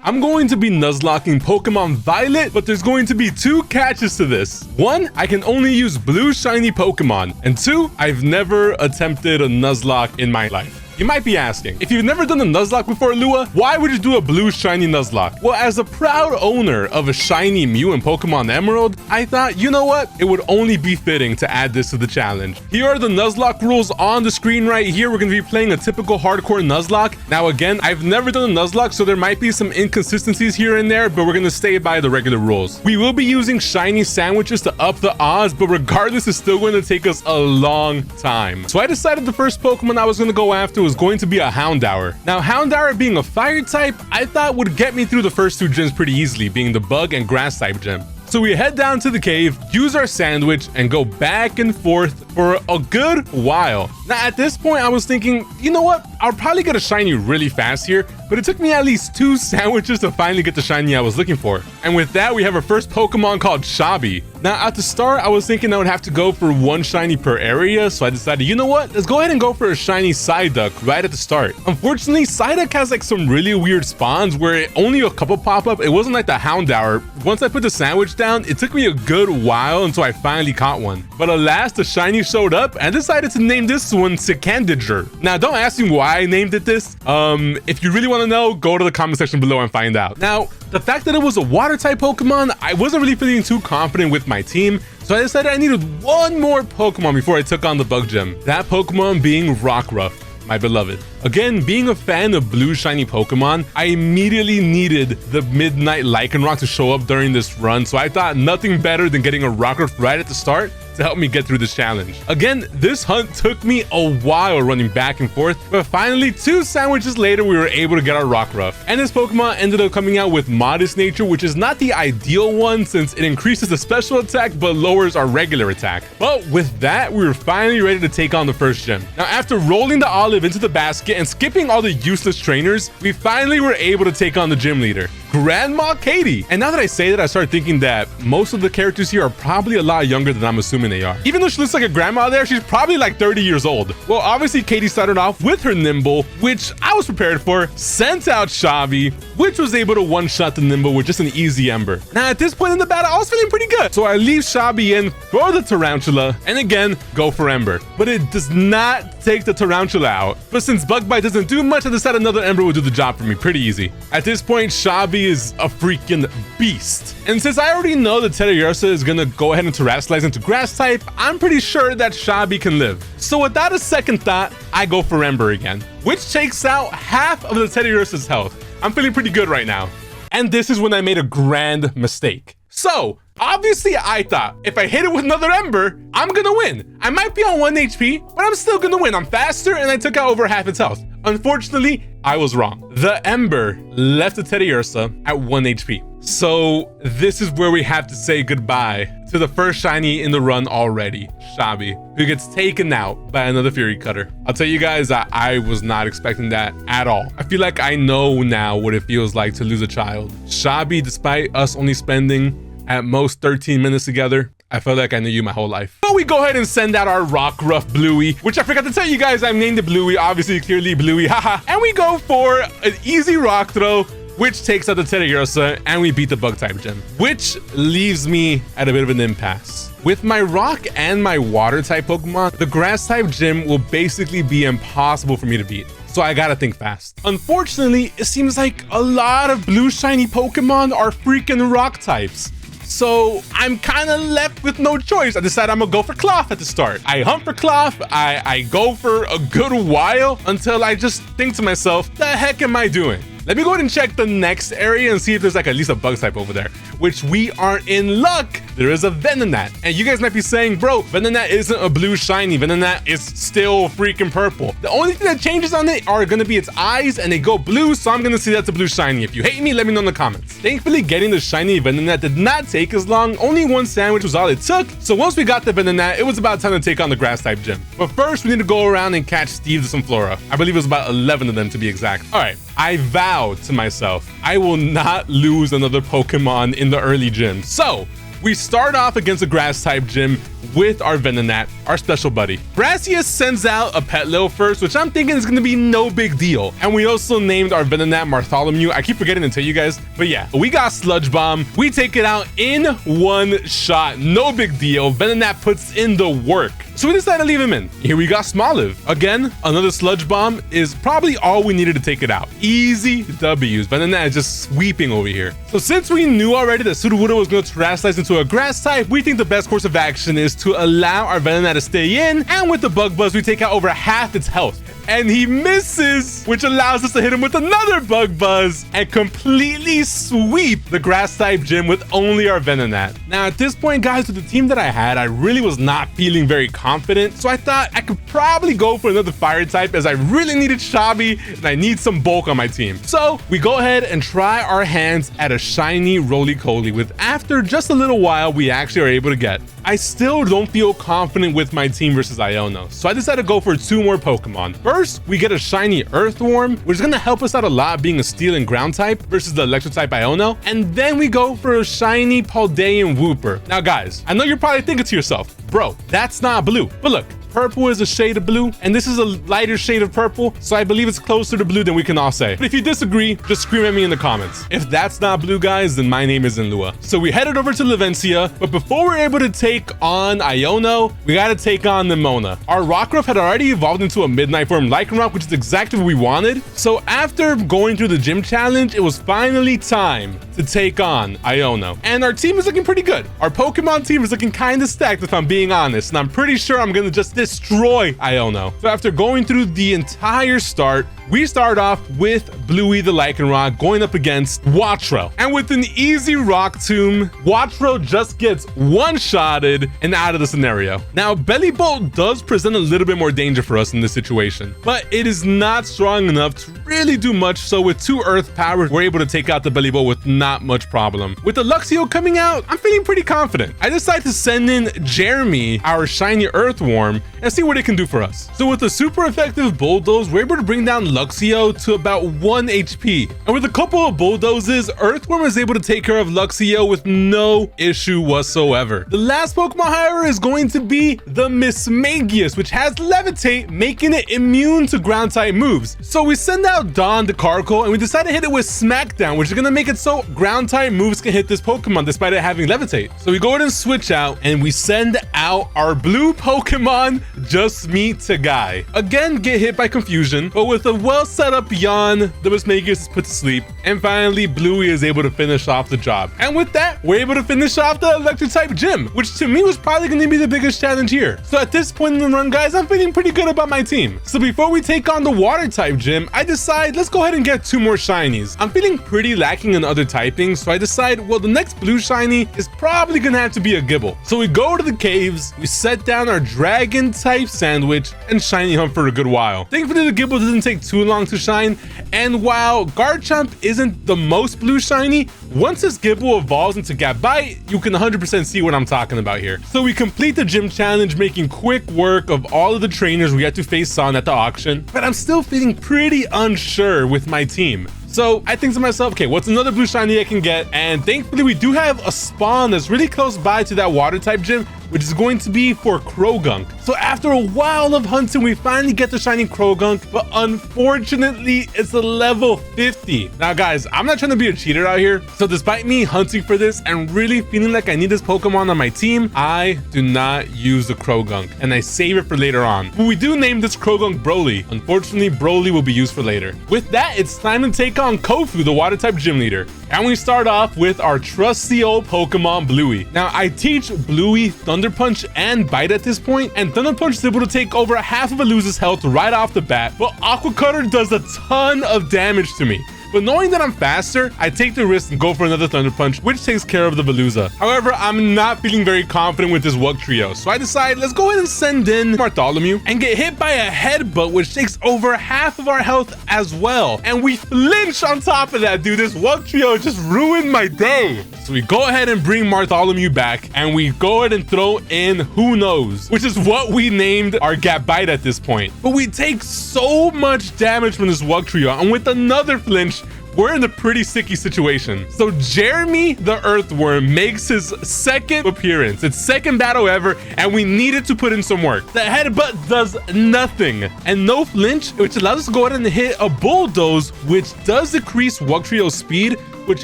I'm going to be Nuzlocking Pokemon Violet, but there's going to be 2 catches to this. 1, I can only use blue shiny Pokemon, and 2, I've never attempted a Nuzlocke in my life. You might be asking, if you've never done a Nuzlocke before, Lua, why would you do a blue shiny Nuzlocke? Well, as a proud owner of a shiny Mew in Pokemon Emerald, I thought, you know what? It would only be fitting to add this to the challenge. Here are the Nuzlocke rules on the screen right here. We're going to be playing a typical hardcore Nuzlocke. Now, again, I've never done a Nuzlocke, so there might be some inconsistencies here and there, but we're going to stay by the regular rules. We will be using shiny sandwiches to up the odds, but regardless, it's still going to take us a long time. So I decided the first Pokemon I was going to go after was going to be a Houndour. Now, Houndour being a fire type, I thought would get me through the first 2 gyms pretty easily, being the bug and grass type gym. So we head down to the cave, use our sandwich, and go back and forth for a good while. Now, at this point, I was thinking, you know what? I'll probably get a shiny really fast here, but it took me at least 2 sandwiches to finally get the shiny I was looking for. And with that, we have our first Pokemon called Shabi. Now, at the start, I was thinking I would have to go for 1 shiny per area, so I decided, you know what? Let's go ahead and go for a shiny Psyduck right at the start. Unfortunately, Psyduck has like some really weird spawns where only a couple pop up. It wasn't like the Houndour. Once I put the sandwich down, it took me a good while until I finally caught one. But alas, the shiny showed up and decided to name this one Sikandiger. Now, don't ask me why I named it this. If you really want to know, go to the comment section below and find out. Now, the fact that it was a water type Pokemon, I wasn't really feeling too confident with my team, so I decided I needed 1 more Pokemon before I took on the bug gym. That Pokemon being Rockruff, my beloved. Again, being a fan of blue shiny Pokemon, I immediately needed the Midnight Lycanroc to show up during this run, so I thought nothing better than getting a Rockruff right at the start to help me get through this challenge. Again, this hunt took me a while running back and forth, but finally 2 sandwiches later, we were able to get our Rockruff. And this Pokemon ended up coming out with Modest Nature, which is not the ideal one since it increases the special attack but lowers our regular attack. But with that, we were finally ready to take on the first gym. Now, after rolling the olive into the basket and skipping all the useless trainers, we finally were able to take on the gym leader, Grandma Katie. And now that I say that, I started thinking that most of the characters here are probably a lot younger than I'm assuming they are. Even though she looks like a grandma there, she's probably like 30 years old. Well, obviously Katie started off with her Nimble, which I was prepared for, sent out Shabi, which was able to one-shot the Nimble with just an easy Ember. Now, at this point in the battle, I was feeling pretty good. So I leave Shabi in for the Tarantula, and again, go for Ember. But it does not take the Tarantula out. But since Bug Bite doesn't do much, I decided another Ember would do the job for me pretty easy. At this point, Shabi is a freaking beast. And since I already know that Teddiursa is gonna go ahead and Terastallize into Grass type, I'm pretty sure that Shabi can live. So without a second thought, I go for Ember again, which takes out half of the Teddiursa's health. I'm feeling pretty good right now. And this is when I made a grand mistake. So, obviously I thought if I hit it with another Ember, I'm gonna win. I might be on 1 HP, but I'm still gonna win. I'm faster and I took out over half its health. Unfortunately, I was wrong. The Ember left the Teddiursa at 1 HP. So this is where we have to say goodbye to the first shiny in the run already, Shabi, who gets taken out by another Fury Cutter. I'll tell you guys that I was not expecting that at all. I feel like I know now what it feels like to lose a child. Shabi, despite us only spending at most 13 minutes together, I felt like I knew you my whole life. So we go ahead and send out our Rockruff Bluey, which I forgot to tell you guys I named it Bluey, obviously clearly Bluey, haha. And we go for an easy rock throw, which takes out the Teddiursa, and we beat the bug type gym, which leaves me at a bit of an impasse. With my rock and my water type Pokemon, the grass type gym will basically be impossible for me to beat. So I gotta think fast. Unfortunately, it seems like a lot of blue shiny Pokemon are freaking rock types. So I'm kind of left with no choice. I decided I'm gonna go for Cloth at the start. I hunt for Cloth, I go for a good while until I just think to myself, the heck am I doing? Let me go ahead and check the next area and see if there's like at least a bug type over there, which we are in luck. There is a Venonat. And you guys might be saying, bro, Venonat isn't a blue shiny. Venonat is still freaking purple. The only thing that changes on it are gonna be its eyes, and they go blue, so I'm gonna see that's a blue shiny. If you hate me, let me know in the comments. Thankfully, getting the shiny Venonat did not take as long. Only 1 sandwich was all it took. So once we got the Venonat, it was about time to take on the grass type gym. But first, we need to go around and catch Steve and some Flora. I believe it was about 11 of them to be exact. All right, I vowed to myself, I will not lose another Pokemon in the early gym. So We start off against a grass type gym with our Venonat, our special buddy. Brassius sends out a Petlil first, which I'm thinking is going to be no big deal. And we also named our Venonat Bartholomew. I keep forgetting to tell you guys, but yeah, we got Sludge Bomb. We take it out in one shot. No big deal. Venonat puts in the work. So we decided to leave him in. Here we got Smoliv. Again, another Sludge Bomb is probably all we needed to take it out. Easy W's. Venonat is just sweeping over here. So since we knew already that Sudowoodo was going to Terrasilize into a grass type, we think the best course of action is to allow our Venonat to stay in, and with the Bug Buzz, we take out over half its health. And he misses, which allows us to hit him with another Bug Buzz and completely sweep the grass type gym with only our Venonat. Now, at this point, guys, with the team that I had, I really was not feeling very confident. So I thought I could probably go for another fire type, as I really needed Shabby and I need some bulk on my team. So we go ahead and try our hands at a shiny Roly-Coly, with after just a little while, we actually are able to get. I still don't feel confident with my team versus Iono, so I decided to go for 2 more Pokemon. First, we get a shiny Earthworm, which is going to help us out a lot being a Steel and Ground type versus the Electric type Iono. And then we go for a shiny Paldean Wooper. Now guys, I know you're probably thinking to yourself, bro, that's not blue. But look, purple is a shade of blue, and this is a lighter shade of purple, so I believe it's closer to blue than we can all say. But if you disagree, just scream at me in the comments. If that's not blue, guys, then my name isn't Lua. So we headed over to Levencia, but before we're able to take on Iono, we gotta take on Nimona. Our Rockruff had already evolved into a Midnight form Lycanroc, which is exactly what we wanted. So after going through the gym challenge, it was finally time to take on Iono. And our team is looking pretty good. Our Pokemon team is looking kind of stacked, if I'm being honest, and I'm pretty sure I'm gonna just destroy Iono. So after going through the entire start, we start off with Bluey the Lycanroc going up against Wattrel. And with an easy Rock Tomb, Wattrel just gets one-shotted and out of the scenario. Now, Belly Bolt does present a little bit more danger for us in this situation, but it is not strong enough to really do much. So with 2 Earth Power, we're able to take out the Belly Bolt with not much problem. With the Luxio coming out, I'm feeling pretty confident. I decided to send in Jeremy, our shiny Earthworm, and see what it can do for us. So with a super effective Bulldoze, we're able to bring down Luxio to about 1 HP. And with a couple of Bulldozes, Earthworm is able to take care of Luxio with no issue whatsoever. The last Pokemon, however, is going to be the Mismagius, which has Levitate, making it immune to ground type moves. So we send out Dawn the Carkol, and we decide to hit it with Smackdown, which is going to make it so ground type moves can hit this Pokemon despite it having Levitate. So we go ahead and switch out, and we send out our blue Pokemon, Just Meet Tagai. Again, get hit by Confusion, but with a well set up Yawn, the Mismagius is put to sleep, and finally Bluey is able to finish off the job. And with that, we're able to finish off the Electric type gym, which to me was probably going to be the biggest challenge here. So at this point in the run, guys, I'm feeling pretty good about my team. So before we take on the Water type gym, I decide let's go ahead and get 2 more shinies. I'm feeling pretty lacking in other typings, so I decide, well, the next blue shiny is probably gonna have to be a Gibble. So we go to the caves, we set down our Dragon type Sandwich, and shiny hunt for a good while. Thankfully, the Gibble doesn't take too long to shine, and while Garchomp isn't the most blue shiny, once this Gibble evolves into Gabite, you can 100% see what I'm talking about here. So we complete the gym challenge, making quick work of all of the trainers we had to face on at the auction, but I'm still feeling pretty unsure with my team. So I think to myself, okay, what's another blue shiny I can get? And thankfully we do have a spawn that's really close by to that water type gym, which is going to be for Krogunk. So after a while of hunting, we finally get the shiny Krogunk, but unfortunately it's a level 50. Now guys, I'm not trying to be a cheater out here. So despite me hunting for this and really feeling like I need this Pokemon on my team, I do not use the Krogunk and I save it for later on. But we do name this Krogunk Broly. Unfortunately, Broly will be used for later. With that, it's time to take on Kofu, the water type gym leader. And we start off with our trusty old Pokemon Bluey. Now I teach Bluey Thunder Punch and Bite at this point, and Thunder Punch is able to take over half of Veluza's health right off the bat, but Aqua Cutter does a ton of damage to me. But knowing that I'm faster, I take the risk and go for another Thunder Punch, which takes care of the Veluza. However, I'm not feeling very confident with this Wug Trio, so I decide let's go ahead and send in Bartholomew and get hit by a Headbutt, which takes over half of our health as well. And we flinch on top of that, dude. This Wug Trio just ruined my day. So we go ahead and bring Bartholomew back, and we go ahead and throw in Who Knows, which is what we named our Gabite at this point. But we take so much damage from this Wug Trio, and with another flinch, we're in a pretty sticky situation. So Jeremy the Earthworm makes his second appearance, its second battle ever, and we needed to put in some work. The headbutt does nothing, and no flinch, which allows us to go ahead and hit a bulldoze, which does decrease Wugtrio's speed, which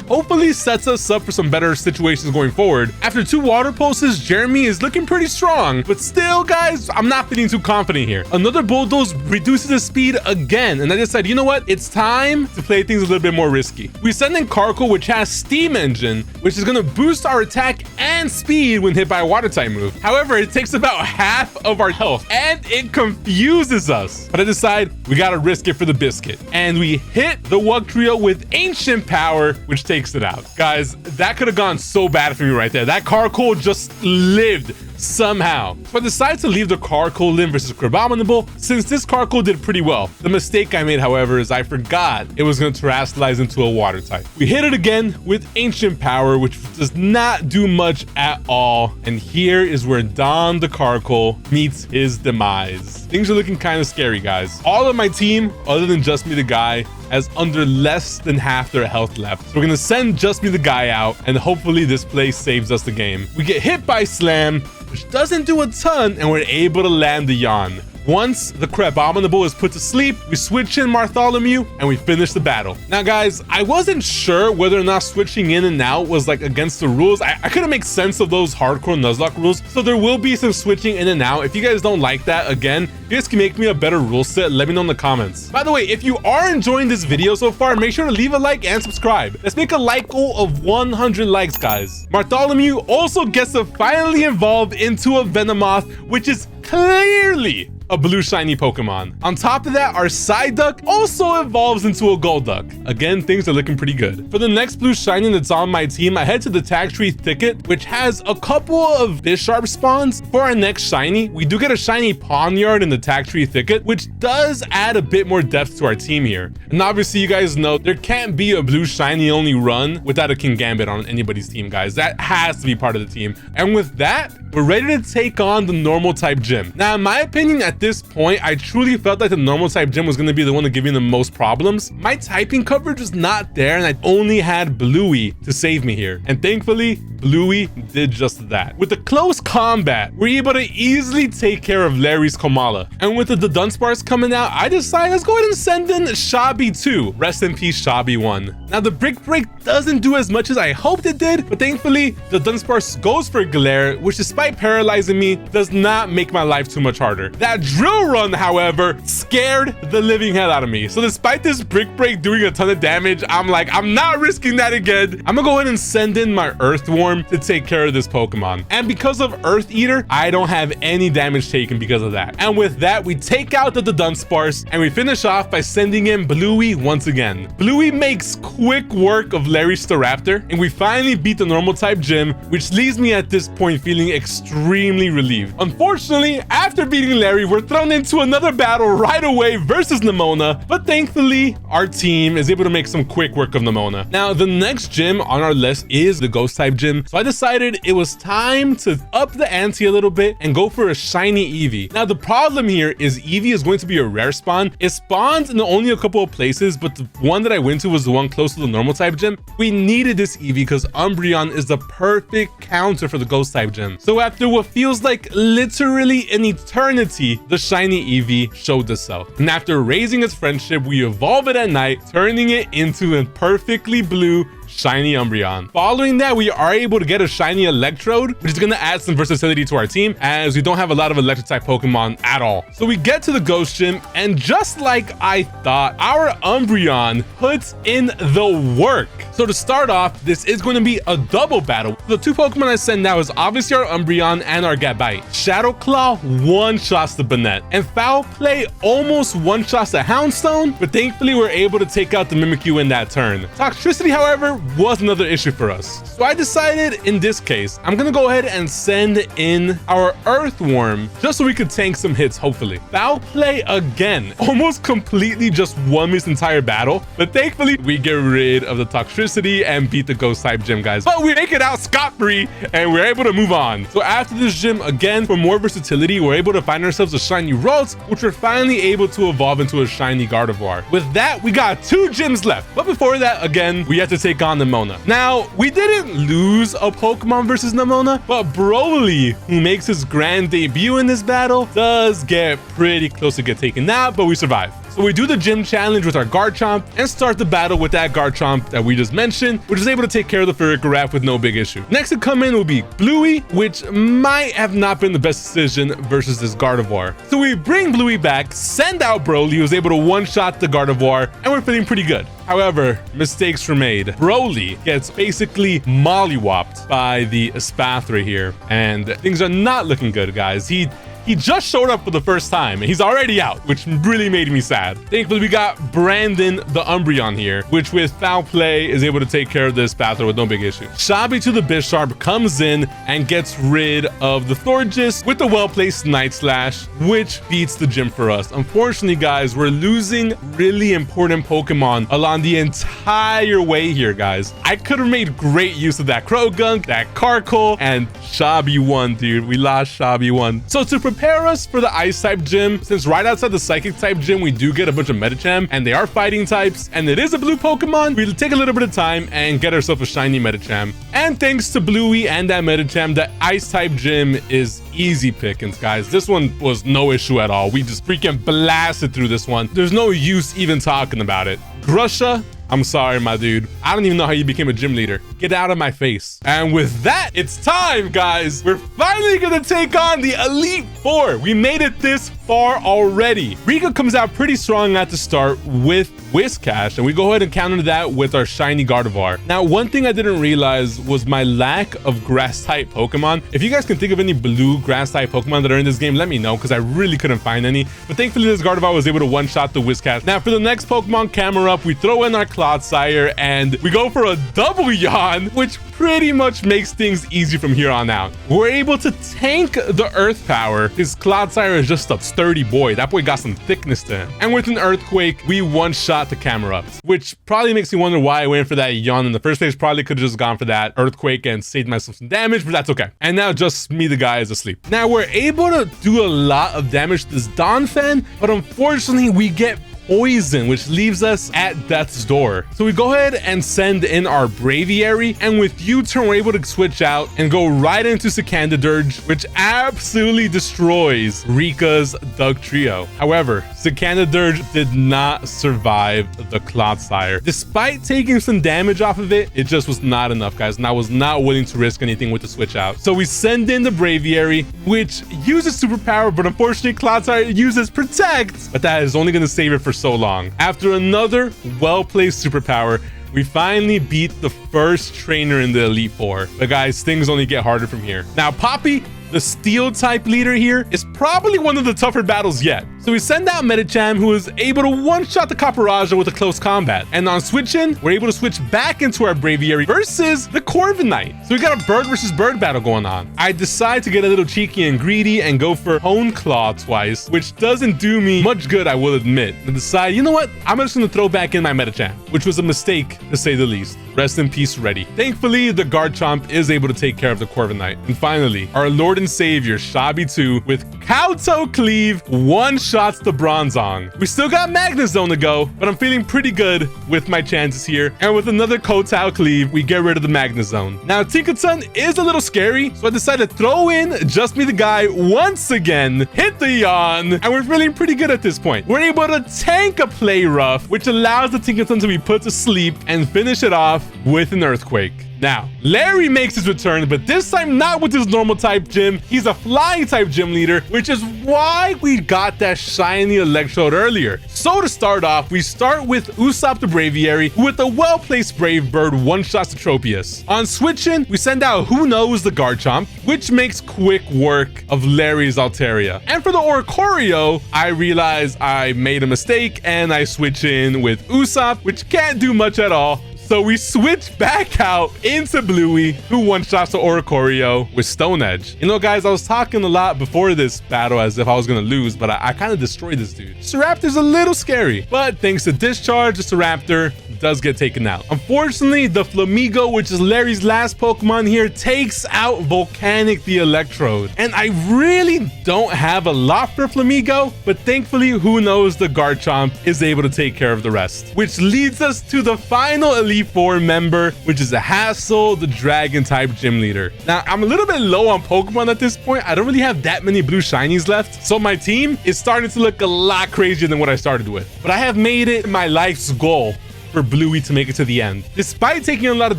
hopefully sets us up for some better situations going forward. After 2 water pulses, Jeremy is looking pretty strong, but still, guys, I'm not feeling too confident here. Another bulldoze reduces his speed again, and I decided, you know what? It's time to play things a little bit more risky. We send in Carkle, which has Steam Engine, which is gonna boost our attack and speed when hit by a water type move. However, it takes about half of our health, and it confuses us. But I decide we gotta risk it for the biscuit. And we hit the Wugtrio with Ancient Power, which takes it out. Guys, that could have gone so bad for me right there. That Carkle just lived somehow. So I decided to leave the Carkle in versus Crabominable since this Carkle did pretty well. The mistake I made, however, is I forgot it was going to terastallize into a water type. We hit it again with Ancient Power, which does not do much at all. And here is where Don the Carkle meets his demise. Things are looking kind of scary, guys. All of my team, other than Just Me the Guy, has under less than half their health left. So we're gonna send Just Me the Guy out, and hopefully this play saves us the game. We get hit by Slam, which doesn't do a ton, and we're able to land the Yawn. Once the Crabominable is put to sleep, we switch in Bartholomew and we finish the battle. Now, guys, I wasn't sure whether or not switching in and out was like against the rules. I couldn't make sense of those hardcore Nuzlocke rules, so there will be some switching in and out. If you guys don't like that, again, you guys can make me a better rule set. Let me know in the comments. By the way, if you are enjoying this video so far, make sure to leave a like and subscribe. Let's make a like goal of 100 likes, guys. Bartholomew also gets to finally evolve into a Venomoth, which is clearly a blue shiny Pokemon. On top of that, our Psyduck also evolves into a Golduck. Again, things are looking pretty good. For the next blue shiny that's on my team, I head to the Tag Tree Thicket, which has a couple of Bisharp spawns. For our next shiny, we do get a shiny Pawniard in the Tag Tree Thicket, which does add a bit more depth to our team here. And obviously, you guys know there can't be a blue shiny only run without a Kingambit on anybody's team, guys. That has to be part of the team. And with that, we're ready to take on the normal type gym. Now, in my opinion, at this point, I truly felt like the normal type gym was going to be the one to give me the most problems. My typing coverage was not there, and I only had Bluey to save me here. And thankfully, Bluey did just that. With the close combat, we're able to easily take care of Larry's Komala. And with the Dunsparce coming out, I decided let's go ahead and send in Shabi 2. Rest in peace, Shabi 1. Now, the Brick Break doesn't do as much as I hoped it did, but thankfully, the Dunsparce goes for Glare, which despite paralyzing me, does not make my life too much harder. That Drill Run, however, scared the living hell out of me. So despite this Brick Break doing a ton of damage, I'm like, I'm not risking that again. I'm gonna go ahead and send in my Earthworm to take care of this Pokemon. And because of Earth Eater, I don't have any damage taken because of that. And with that, we take out the Dunsparce and we finish off by sending in Bluey once again. Bluey makes quick work of Larry Staraptor, and we finally beat the normal type gym, which leaves me at this point feeling extremely relieved. Unfortunately, after beating Larry, we're thrown into another battle right away versus Nemona, but thankfully, our team is able to make some quick work of Nemona. Now, the next gym on our list is the Ghost type gym, so I decided it was time to up the ante a little bit and go for a shiny Eevee. Now, the problem here is Eevee is going to be a rare spawn. It spawns in only a couple of places, but the one that I went to was the one close to the normal type gym. We needed this Eevee because Umbreon is the perfect counter for the Ghost type gym. So after what feels like literally an eternity, the shiny Eevee showed itself. And after raising its friendship, we evolve it at night, turning it into a perfectly blue shiny Umbreon. Following that, we are able to get a shiny Electrode, which is going to add some versatility to our team as we don't have a lot of electric type Pokemon at all. So we get to the Ghost Gym, and just like I thought, our Umbreon puts in the work. So to start off, this is going to be a double battle. The two Pokemon I send now is obviously our Umbreon and our Gabite. Shadow Claw one-shots the Banette, and Foul Play almost one-shots the Houndstone, but thankfully we're able to take out the Mimikyu in that turn. Toxtricity, however, was another issue for us. So I decided in this case, I'm gonna go ahead and send in our Earthworm just so we could tank some hits, hopefully. Foul play again. Almost completely just won this entire battle, but thankfully we get rid of the Toxtricity and beat the Ghost type gym, guys. But we make it out scot-free and we're able to move on. So after this gym, again, for more versatility, we're able to find ourselves a shiny Ralts, which we're finally able to evolve into a shiny Gardevoir. With that, we got 2 gyms left. But before that, again, we have to take on Nemona. Now, we didn't lose a Pokemon versus Nemona, but Broly, who makes his grand debut in this battle, does get pretty close to get taken out, but we survive. So we do the gym challenge with our Garchomp and start the battle with that Garchomp that we just mentioned, which is able to take care of the Ferrocaraf with no big issue. Next to come in will be Bluey, which might have not been the best decision versus this Gardevoir. So we bring Bluey back, send out Broly, who's able to one-shot the Gardevoir, and we're feeling pretty good. However, mistakes were made. Broly gets basically mollywopped by the Espathra here, and things are not looking good, guys. He just showed up for the first time and he's already out, which really made me sad. Thankfully, we got Brandon the Umbreon here, which with foul play is able to take care of this Spathra with no big issue. Shabi to the Bisharp comes in and gets rid of the Thorgis with the well-placed Night Slash, which beats the gym for us. Unfortunately, guys, we're losing really important Pokemon along the entire way here, guys. I could have made great use of that Krogunk, that Karkle, and Shabi won, dude. We lost Shabi won. So to prepare us for the Ice type gym, since right outside the Psychic type gym, we do get a bunch of Medicham, and they are fighting types, and it is a blue Pokemon, we'll take a little bit of time and get ourselves a shiny Medicham. And thanks to Bluey and that Medicham, the Ice type gym is easy pickings, guys. This one was no issue at all. We just freaking blasted through this one. There's no use even talking about it. Grusha, I'm sorry, my dude. I don't even know how you became a gym leader. Get out of my face. And with that, it's time, guys. We're finally gonna take on the Elite Four. We made it this far already. Rika comes out pretty strong at the start with Whiscash, and we go ahead and counter that with our shiny Gardevoir. Now, one thing I didn't realize was my lack of grass-type Pokemon. If you guys can think of any blue grass-type Pokemon that are in this game, let me know, because I really couldn't find any. But thankfully, this Gardevoir was able to one-shot the Whiscash. Now, for the next Pokemon camera up, we throw in our Clodsire, and we go for a double yawn, which pretty much makes things easy from here on out. We're able to tank the Earth power. His Clodsire is just a sturdy boy. That boy got some thickness to him. And with an Earthquake, we one-shot the camera up, which probably makes me wonder why I went for that yawn in the first place. Probably could have just gone for that Earthquake and saved myself some damage, but that's okay. And now just me, the guy, is asleep. Now we're able to do a lot of damage to this Donphan, but unfortunately we get poison, which leaves us at death's door. So we go ahead and send in our Braviary, and with U-turn we're able to switch out and go right into Secandadurge, which absolutely destroys Rika's Doug Trio. However, Secandadurge did not survive the Clodsire. Despite taking some damage off of it, it just was not enough, guys, and I was not willing to risk anything with the switch out. So we send in the Braviary, which uses superpower, but unfortunately Clodsire uses Protect, but that is only going to save it for so long. After another well-placed superpower, we finally beat the first trainer in the Elite Four. But guys, things only get harder from here. Now, Poppy, the Steel type leader here, is probably one of the tougher battles yet. So we send out Medicham, who is able to one-shot the Caporaja with a close combat. And on switch-in, we're able to switch back into our Braviary versus the Corviknight. So we got a bird versus bird battle going on. I decide to get a little cheeky and greedy and go for Hone Claw twice, which doesn't do me much good, I will admit. And decide, you know what? I'm just going to throw back in my Medicham, which was a mistake, to say the least. Rest in peace, Reddy. Thankfully, the Garchomp is able to take care of the Corviknight. And finally, our Lord and Savior, Shabi 2, with Kowtow Cleave, one-shots the Bronzong. We still got Magnezone to go, but I'm feeling pretty good with my chances here. And with another Kowtow Cleave, we get rid of the Magnezone. Now, Tinkaton is a little scary, so I decided to throw in Just Me the Guy once again, hit the yawn, and we're feeling pretty good at this point. We're able to tank a Play Rough, which allows the Tinkaton to be put to sleep and finish it off with an Earthquake. Now, Larry makes his return, but this time not with his normal type gym. He's a flying type gym leader, which is why we got that shiny Electrode earlier. So to start off, we start with Usopp the Braviary, who with a well-placed Brave Bird one-shots the Tropius. On switch-in, we send out Who Knows the Garchomp, which makes quick work of Larry's Altaria. And for the Oricorio, I realize I made a mistake and I switch in with Usopp, which can't do much at all. So we switch back out into Bluey, who one-shots the Oricorio with Stone Edge. You know, guys, I was talking a lot before this battle as if I was going to lose, but I kind of destroyed this dude. Staraptor's a little scary, but thanks to Discharge, the Staraptor does get taken out. Unfortunately, the Flamigo, which is Larry's last Pokemon here, takes out Volcanic the Electrode. And I really don't have a lot for Flamigo, but thankfully, who knows, the Garchomp is able to take care of the rest. Which leads us to the final Elite Four member, which is a Hassel, the Dragon-type gym leader. Now, I'm a little bit low on Pokemon at this point. I don't really have that many blue shinies left, so my team is starting to look a lot crazier than what I started with. But I have made it my life's goal for Bluey to make it to the end. Despite taking a lot of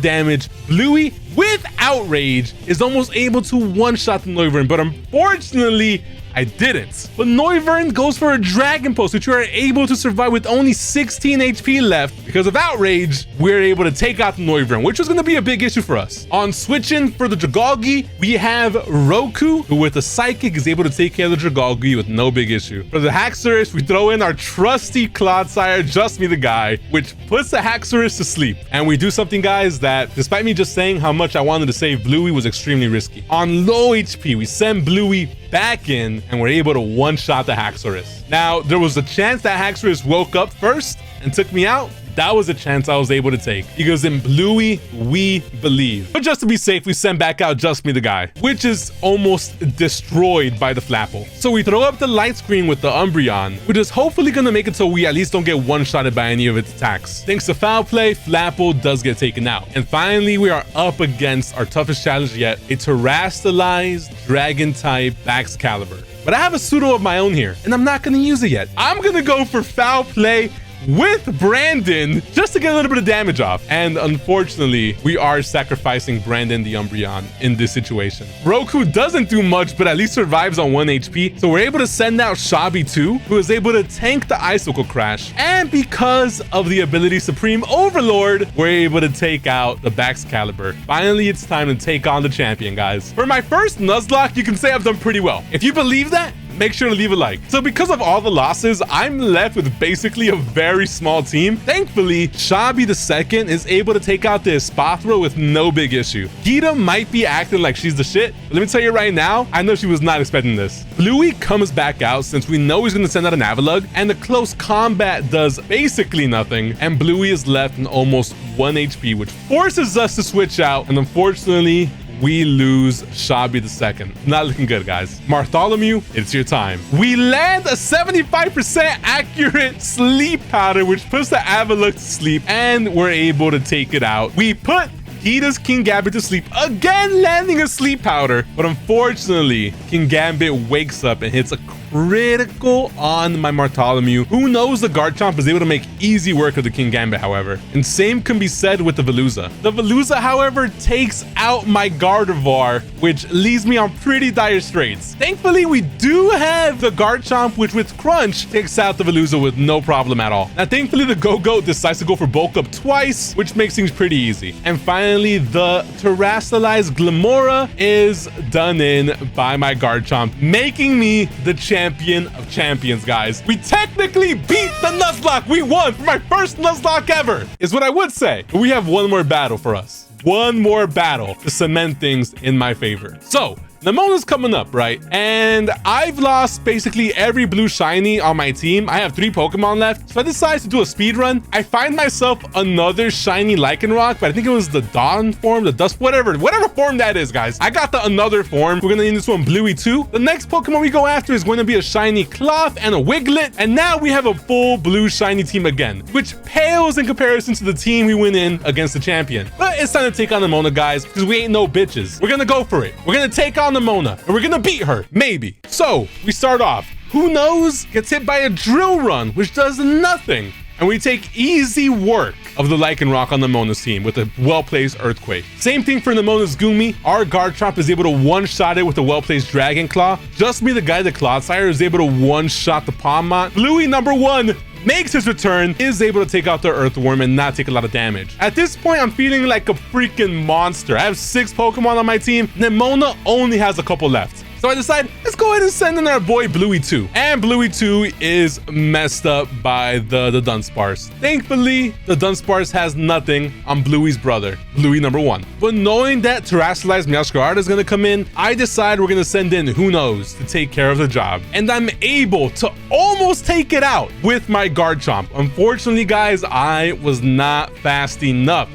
damage, Bluey, with Outrage, is almost able to one-shot the Noivern, but unfortunately, I didn't. But Noivern goes for a Dragon Pulse, which we are able to survive with only 16 HP left. Because of Outrage, we're able to take out the Noivern, which was going to be a big issue for us. On switching for the Dragalge, we have Roku, who with a Psychic is able to take care of the Dragalge with no big issue. For the Haxorus, we throw in our trusty Clodsire, Just Me the Guy, which puts the Haxorus to sleep. And we do something, guys, that despite me just saying how much I wanted to save Bluey was extremely risky. On low HP, we send Bluey back in and we're able to one-shot the Haxorus. Now, there was a chance that Haxorus woke up first and took me out. That was a chance I was able to take because in Bluey, we believe. But just to be safe, we send back out Just Me the Guy, which is almost destroyed by the Flapple. So we throw up the Light Screen with the Umbreon, which is hopefully going to make it so we at least don't get one-shotted by any of its attacks. Thanks to Foul Play, Flapple does get taken out. And finally, we are up against our toughest challenge yet, a Terastallized Dragon-type Baxcalibur. But I have a pseudo of my own here, and I'm not going to use it yet. I'm going to go for Foul Play with Brandon just to get a little bit of damage off. And unfortunately, we are sacrificing Brandon the Umbreon in this situation. Roku doesn't do much, but at least survives on 1 HP. So we're able to send out Shabi too, who is able to tank the Icicle Crash. And because of the ability Supreme Overlord, we're able to take out the Baxcalibur. Finally, it's time to take on the champion, guys. For my first Nuzlocke, you can say I've done pretty well. If you believe that, make sure to leave a like. So because of all the losses, I'm left with basically a very small team. Thankfully, Shabi II is able to take out the Espathra with no big issue. Gita might be acting like she's the shit, but let me tell you right now, I know she was not expecting this. Bluey comes back out since we know he's going to send out an Avalugg, and the close combat does basically nothing, and Bluey is left in almost 1 HP, which forces us to switch out, and unfortunately, we lose Shabi II. Not looking good, guys. Bartholomew, it's your time. We land a 75% accurate Sleep Powder, which puts the Avalugg to sleep, and we're able to take it out. We put Gita's King Gambit to sleep, again landing a Sleep Powder, but unfortunately, King Gambit wakes up and hits a critical on my Bartholomew. Who knows, the Garchomp is able to make easy work of the King Gambit, however. And same can be said with the Veluza. The Veluza, however, takes out my Gardevoir, which leaves me on pretty dire straits. Thankfully, we do have the Garchomp, which with Crunch takes out the Veluza with no problem at all. Now, thankfully, the Go-Go decides to go for Bulk Up twice, which makes things pretty easy. And finally, the Terastallized Glamora is done in by my Garchomp, making me the champion of champions, guys. We technically beat the Nuzlocke. We won for my first Nuzlocke ever, is what I would say. But we have one more battle for us. One more battle to cement things in my favor. So, Nemona's coming up, right? And I've lost basically every blue shiny on my team. I have 3 Pokemon left. So I decided to do a speed run. I find myself another shiny Lycanroc, but I think it was the Dawn form, the Dusk, whatever form that is, guys. I got the another form. We're gonna name this one Bluey 2. The next Pokemon we go after is going to be a shiny Cloth and a Wiglet. And now we have a full blue shiny team again, which pales in comparison to the team we went in against the champion. But it's time to take on Nemona, guys, because we ain't no bitches. We're gonna go for it. We're gonna take on Nemona, and we're gonna beat her, maybe. So we start off, who knows, gets hit by a Drill Run, which does nothing, and we take easy work of the Lycanroc on Nemona's team with a well-placed Earthquake. Same thing for Nemona's Goomy. Our Garchomp is able to one-shot it with a well-placed Dragon Claw. Just Me the Guy, the Clodsire, is able to one-shot the Palmont. Bluey #1 makes his return, is able to take out the Earthworm and not take a lot of damage. At this point, I'm feeling like a freaking monster. I have 6 Pokemon on my team. Nemona only has a couple left. So I decide, let's go ahead and send in our boy Bluey 2. And Bluey 2 is messed up by the Dunsparce. Thankfully, the Dunsparce has nothing on Bluey's brother, Bluey number 1. But knowing that terrestrialized Meowscarada is going to come in, I decide we're going to send in Who Knows to take care of the job. And I'm able to almost take it out with my Garchomp. Unfortunately, guys, I was not fast enough.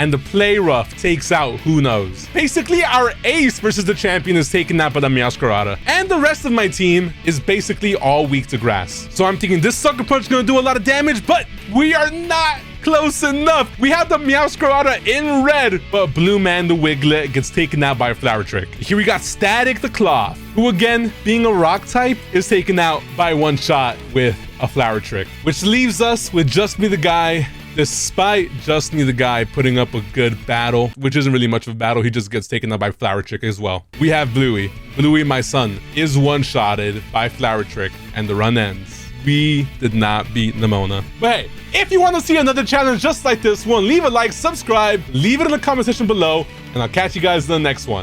And the Play Rough takes out Who Knows. Basically, our ace versus the champion is taken out by the Meowscarada. And the rest of my team is basically all weak to grass. So I'm thinking this Sucker Punch is going to do a lot of damage, but we are not close enough. We have the Meowscarada in red, but Blue Man the Wiglet gets taken out by a Flower Trick. Here we got Static the Cloth, who again, being a rock type, is taken out by one shot with a Flower Trick, which leaves us with Just Me the Guy. Despite Just Me the Guy putting up a good battle, which isn't really much of a battle, he just gets taken out by Flower Trick as well. We have Bluey. Bluey, my son, is one-shotted by Flower Trick, and the run ends. We did not beat Nemona. But hey, if you want to see another challenge just like this one, leave a like, subscribe, leave it in the comment section below, and I'll catch you guys in the next one.